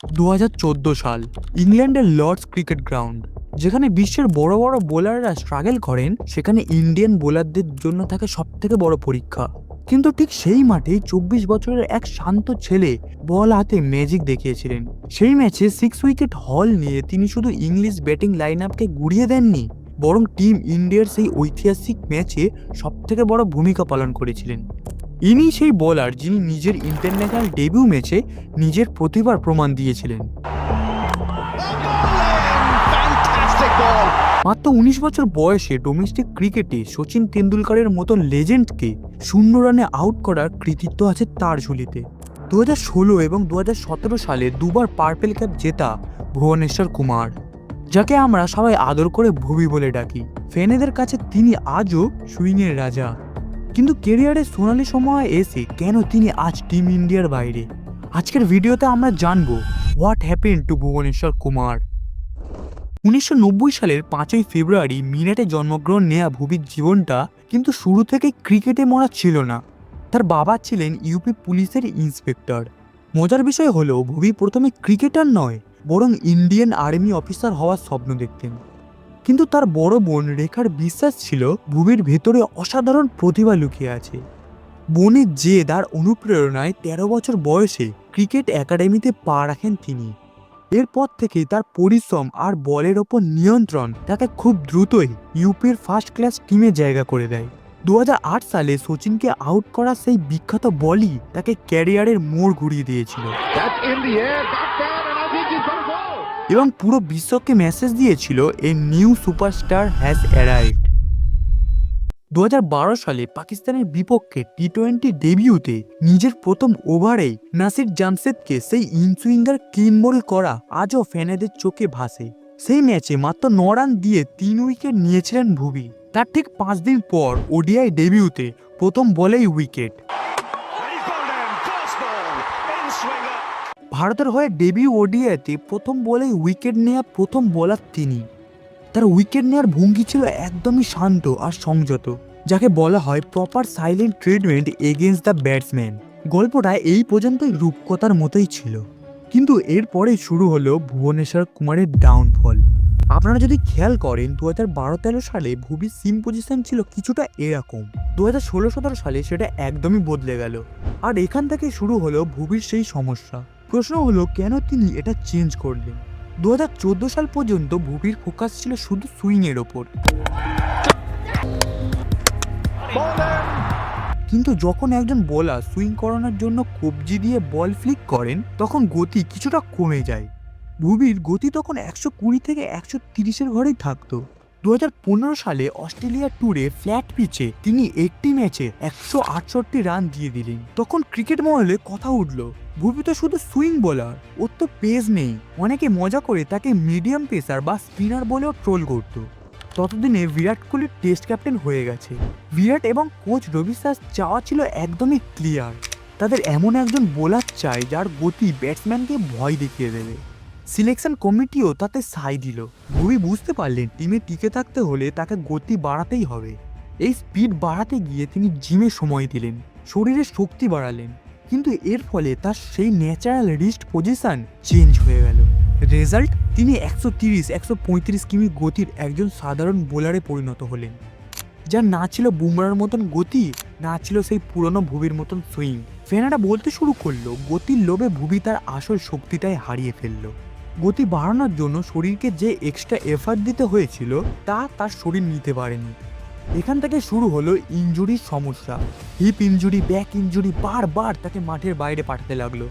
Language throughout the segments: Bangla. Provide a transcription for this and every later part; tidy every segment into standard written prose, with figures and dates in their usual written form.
2014 সাল, ইংল্যান্ডের লর্ডস ক্রিকেট গ্রাউন্ড। যেখানে বিশ্বের বড় বড় বোলাররা স্ট্রাগল করেন, সেখানে ইন্ডিয়ান বোলারদের জন্য থাকে সবথেকে বড় পরীক্ষা। কিন্তু ঠিক সেই মাঠেই 24 বছরের এক শান্ত ছেলে বল হাতে ম্যাজিক দেখিয়েছিলেন। সেই ম্যাচে 6 উইকেট হল নিয়ে তিনি শুধু ইংলিশ ব্যাটিং লাইন আপকে গুড়িয়ে দেননি, বরং টিম ইন্ডিয়ার সেই ঐতিহাসিক ম্যাচে সবথেকে বড় ভূমিকা পালন করেছিলেন। ইনি সেই বোলার যিনি নিজের ইন্টারন্যাশনাল ডেবিউ ম্যাচে নিজের প্রতিভার প্রমাণ দিয়েছিলেন। মাত্র 19 বছর বয়সে ডোমেস্টিক ক্রিকেটে সচিন তেন্ডুলকরের মতো লেজেন্ডকে 0 রানে আউট করার কৃতিত্ব আছে তার ঝুলিতে। 2016 এবং 2017 সালে দুবার পার্পেল ক্যাপ জেতা ভুবনেশ্বর কুমার, যাকে আমরা সবাই আদর করে ভুবি বলে ডাকি। ফ্যানেদের কাছে তিনি আজও সুইংয়ের রাজা। কিন্তু কেরিয়ারের সোনালি সময় এসে কেন তিনি আজ টিম ইন্ডিয়ার বাইরে? আজকের ভিডিওতে আমরা জানবো what happen to Bhubaneswar Kumar. 1990 সালের 5ই ফেব্রুয়ারি মিরাটে জন্মগ্রহণ নেয়া ভুবির জীবনটা কিন্তু শুরু থেকে ক্রিকেটে মরা ছিল না। তার বাবা ছিলেন ইউপি পুলিশের ইন্সপেক্টর। মজার বিষয় হলো ভুবি প্রথমে ক্রিকেটার নয়, বরং ইন্ডিয়ান আর্মি অফিসার হওয়ার স্বপ্ন দেখতেন। কিন্তু তার বড় বোন রেখার বিশ্বাস ছিল ভুবির ভেতরে অসাধারণ প্রতিভা লুকিয়ে আছে। বোনের জেদ আর অনুপ্রেরণায় 13 বছর বয়সে ক্রিকেট একাডেমিতে পা রাখেন তিনি। এরপর থেকে তার পরিশ্রম আর বলের ওপর নিয়ন্ত্রণ তাকে খুব দ্রুতই ইউপির ফার্স্ট ক্লাস টিমে জায়গা করে দেয়। 2008 সালে সচিনকে আউট করা সেই বিখ্যাত বলই তাকে ক্যারিয়ারের মোড় ঘুরিয়ে দিয়েছিল এবং পুরো বিশ্বকে মেসেজ দিয়েছিল a new superstar has arrived. 2012 সালে পাকিস্তানের বিপক্ষে টি-20 ডেবিউতে নিজের প্রথম ওভারেই নাসির জামশেদকে সেই ইনসুইঙ্গার ক্লিন বোল করা আজও ফ্যানেদের চোখে ভাসে। সেই ম্যাচে মাত্র 9 রান দিয়ে 3 উইকেট নিয়েছিলেন ভুবি। তার ঠিক 5 দিন পর ওডিআই ডেবিউতে প্রথম বলেই উইকেট। ভারতের হয়ে ডেবিউ ওডিআইতে প্রথম বলেই উইকেট নেওয়া প্রথম বোলার তিনি। তার উইকেট নেওয়ার ভঙ্গি ছিল একদমই শান্ত আর সংযত, যাকে বলা হয় proper silent treatment against the batsman. গল্পটা এই পর্যন্তই রূপকথার মতোই ছিল, কিন্তু এরপরে শুরু হলো ভুবনেশ্বর কুমারের ডাউনফল। আপনারা যদি খেয়াল করেন 2012-13 সালে ভুবির সিম পজিশন ছিল কিছুটা এরকম। 2016-17 সালে সেটা একদমই বদলে গেল, আর এখান থেকে শুরু হলো ভুবির সেই সমস্যা। প্রশ্ন হলো কেন তিনি এটা চেঞ্জ করলেন। 2014 সাল পর্যন্ত ভুবির ফোকাস ছিল শুধু সুইংয়ের ওপর, কিন্তু যখন একজন বোলার সুইং করানোর জন্য কবজি দিয়ে বল ফ্লিক করেন, তখন গতি কিছুটা কমে যায়। ভুবির গতি তখন 120 থেকে 130-এর ঘরেই থাকতো। 2015 সালে অস্ট্রেলিয়া ট্যুরে ফ্ল্যাট পিচে তিনি 80 ম্যাচে 168 রান দিয়ে দিলেন। তখন ক্রিকেট মহলে কথা উঠল, ভুবি তো শুধু সুইং বোলার, ওর তো পেস নেই। অনেকে মজা করে তাকে মিডিয়াম পেসার বা স্পিনার বলেও ট্রোল করত। ততদিনে বিরাট কোহলি টেস্ট ক্যাপ্টেন হয়ে গেছে। বিরাট এবং কোচ রবি শাস্ত্রীর চাওয়া ছিল একদমই ক্লিয়ার, তাদের এমন একজন বোলার চাই যার গতি ব্যাটসম্যানকে ভয় দেখিয়ে দেবে। সিলেকশন কমিটিও তাতে সাই দিল। ভুবি বুঝতে পারলেন টিমে টিকে থাকতে হলে তাকে গতি বাড়াতেই হবে। এই স্পিড বাড়াতে গিয়ে তিনি জিমে সময় দিলেন, শরীরে শক্তি বাড়ালেন, কিন্তু এর ফলে তার সেই ন্যাচারাল রিস্ট পজিশন চেঞ্জ হয়ে গেল। রেজাল্ট, তিনি 130-135 কিমি গতির একজন সাধারণ বোলারে পরিণত হলেন, যার না ছিল বুমরার মতন গতি, না ছিল সেই পুরনো ভুবির মতন সুইং। ফ্যানেরা বলতে শুরু করলো গতির লোভে ভুবি তার আসল শক্তিটাই হারিয়ে ফেললো। গতি বাড়ানোর জন্য শরীরকে যে এক্সট্রা এফার্ট দিতে হয়েছিল তা তার শরীর নিতে পারেনি। এখান থেকে শুরু হলো ইনজুরির সমস্যা। হিপ ইনজুরি, ব্যাক ইনজুরি বারবার তাকে মাঠের বাইরে পাঠাতে লাগলো।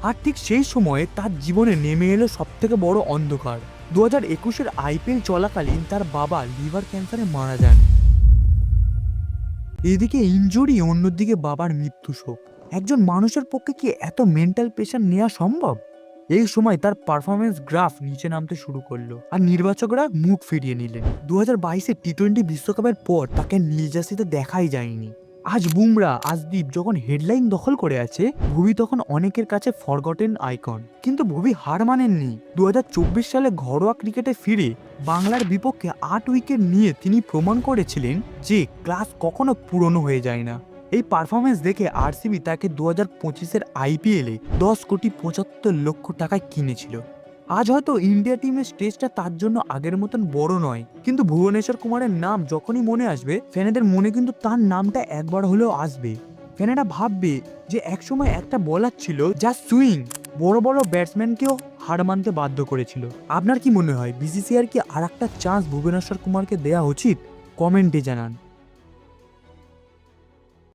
আর ঠিক সেই সময়ে তার জীবনে নেমে এলো সবথেকে বড় অন্ধকার। 2021-এর IPL চলাকালীন তার বাবা লিভার ক্যান্সারে মারা যান। এদিকে ইনজুরি, অন্যদিকে বাবার মৃত্যু শোক। একজন মানুষের পক্ষে কি এত মেন্টাল প্রেশার নেওয়া সম্ভব? এই সময় তার পারফরমেন্স গ্রাফ নিচে নামতে শুরু করলো, আর নির্বাচকরা মুখ ফিরিয়ে নিলেন। 2022-এ টি-20 বিশ্বকাপের পর তাকে নীল জার্সিতে দেখাই যায়নি। আজ বুমরা, আজদীপ যখন হেডলাইন দখল করে আছে, ভুবি তখন অনেকের কাছে ফরগটেন আইকন। কিন্তু ভুবি হার মানেননি। 2024 সালে ঘরোয়া ক্রিকেটে ফিরে বাংলার বিপক্ষে 8 উইকেট নিয়ে তিনি প্রমাণ করেছিলেন যে ক্লাস কখনো পুরনো হয়ে যায় না। এই পারফরমেন্স দেখে আরসিবি তাকে 2025-এর আইপিএলে 10,75,00,000 টাকায় কিনেছিল। আজ হয়তো ইন্ডিয়া টিমের স্টেজটা তার জন্য আগের মতন বড় নয়, কিন্তু ভুবনেশ্বর কুমারের নাম যখনই মনে আসবে ফ্যানেদের মনে কিন্তু তার নামটা একবার হলেও আসবে। ফ্যানেরা ভাববে যে একসময় একটা বলার ছিল যা সুইং বড় বড় ব্যাটসম্যানকেও হার মানতে বাধ্য করেছিল। আপনার কি মনে হয় বিসিসিআর কি আর একটা চান্স ভুবনেশ্বর কুমারকে দেওয়া উচিত? কমেন্টে জানান।